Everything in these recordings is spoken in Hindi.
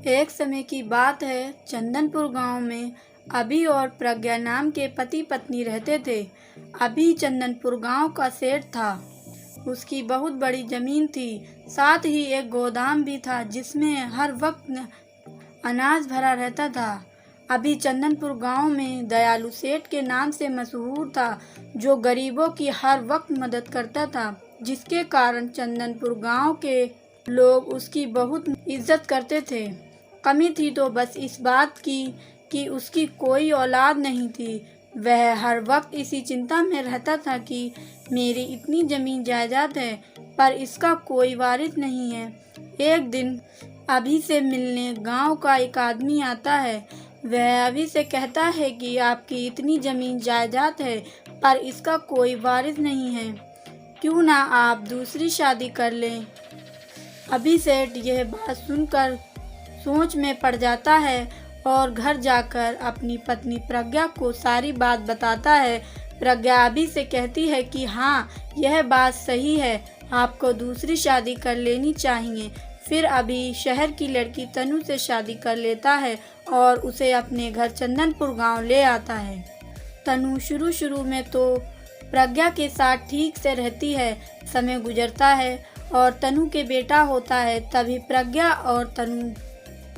एक समय की बात है, चंदनपुर गांव में अभी और प्रज्ञा नाम के पति पत्नी रहते थे। अभी चंदनपुर गांव का सेठ था। उसकी बहुत बड़ी जमीन थी, साथ ही एक गोदाम भी था जिसमें हर वक्त अनाज भरा रहता था। अभी चंदनपुर गांव में दयालु सेठ के नाम से मशहूर था, जो गरीबों की हर वक्त मदद करता था, जिसके कारण चंदनपुर गांव के लोग उसकी बहुत इज्जत करते थे। कमी थी तो बस इस बात की कि उसकी कोई औलाद नहीं थी। वह हर वक्त इसी चिंता में रहता था कि मेरी इतनी जमीन जायदाद है पर इसका कोई वारिस नहीं है। एक दिन अभी से मिलने गांव का एक आदमी आता है। वह अभी से कहता है कि आपकी इतनी जमीन जायदाद है पर इसका कोई वारिस नहीं है, क्यों ना आप दूसरी शादी कर लें। अभी सेठ यह बात सुनकर सोच में पड़ जाता है और घर जाकर अपनी पत्नी प्रज्ञा को सारी बात बताता है। प्रज्ञा अभी से कहती है कि हाँ, यह बात सही है, आपको दूसरी शादी कर लेनी चाहिए। फिर अभी शहर की लड़की तनु से शादी कर लेता है और उसे अपने घर चंदनपुर गांव ले आता है। तनु शुरू में तो प्रज्ञा के साथ ठीक से रहती है। समय गुजरता है और तनु के बेटा होता है। तभी प्रज्ञा और तनु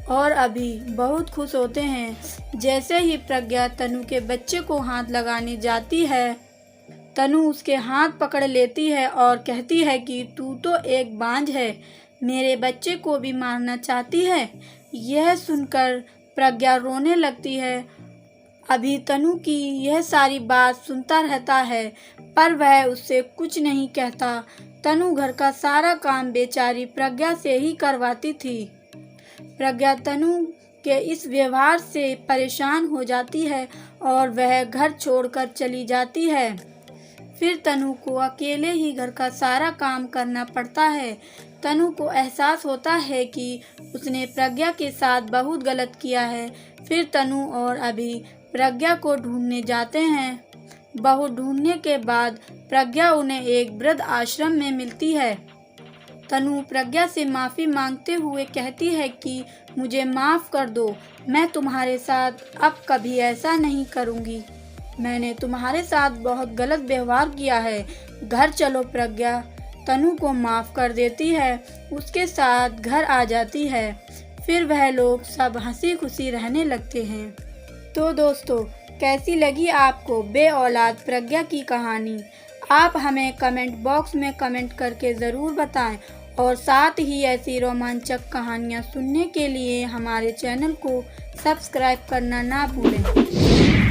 और अभी बहुत खुश होते हैं। जैसे ही प्रज्ञा तनु के बच्चे को हाथ लगाने जाती है, तनु उसके हाथ पकड़ लेती है और कहती है कि तू तो एक बांझ है, मेरे बच्चे को भी मारना चाहती है। यह सुनकर प्रज्ञा रोने लगती है। अभी तनु की यह सारी बात सुनता रहता है पर वह उससे कुछ नहीं कहता। तनु घर का सारा काम बेचारी प्रज्ञा से ही करवाती थी। प्रज्ञा तनु के इस व्यवहार से परेशान हो जाती है और वह घर छोड़कर चली जाती है। फिर तनु को अकेले ही घर का सारा काम करना पड़ता है। तनु को एहसास होता है कि उसने प्रज्ञा के साथ बहुत गलत किया है। फिर तनु और अभी प्रज्ञा को ढूंढने जाते हैं। बहुत ढूंढने के बाद प्रज्ञा उन्हें एक वृद्ध आश्रम में मिलती है। तनु प्रज्ञा से माफ़ी मांगते हुए कहती है कि मुझे माफ़ कर दो, मैं तुम्हारे साथ अब कभी ऐसा नहीं करूँगी। मैंने तुम्हारे साथ बहुत गलत व्यवहार किया है। घर चलो। प्रज्ञा तनु को माफ़ कर देती है, उसके साथ घर आ जाती है। फिर वह लोग सब हंसी खुशी रहने लगते हैं। तो दोस्तों, कैसी लगी आपको बे औलाद प्रज्ञा की कहानी? आप हमें कमेंट बॉक्स में कमेंट करके ज़रूर बताएं और साथ ही ऐसी रोमांचक कहानियाँ सुनने के लिए हमारे चैनल को सब्सक्राइब करना ना भूलें।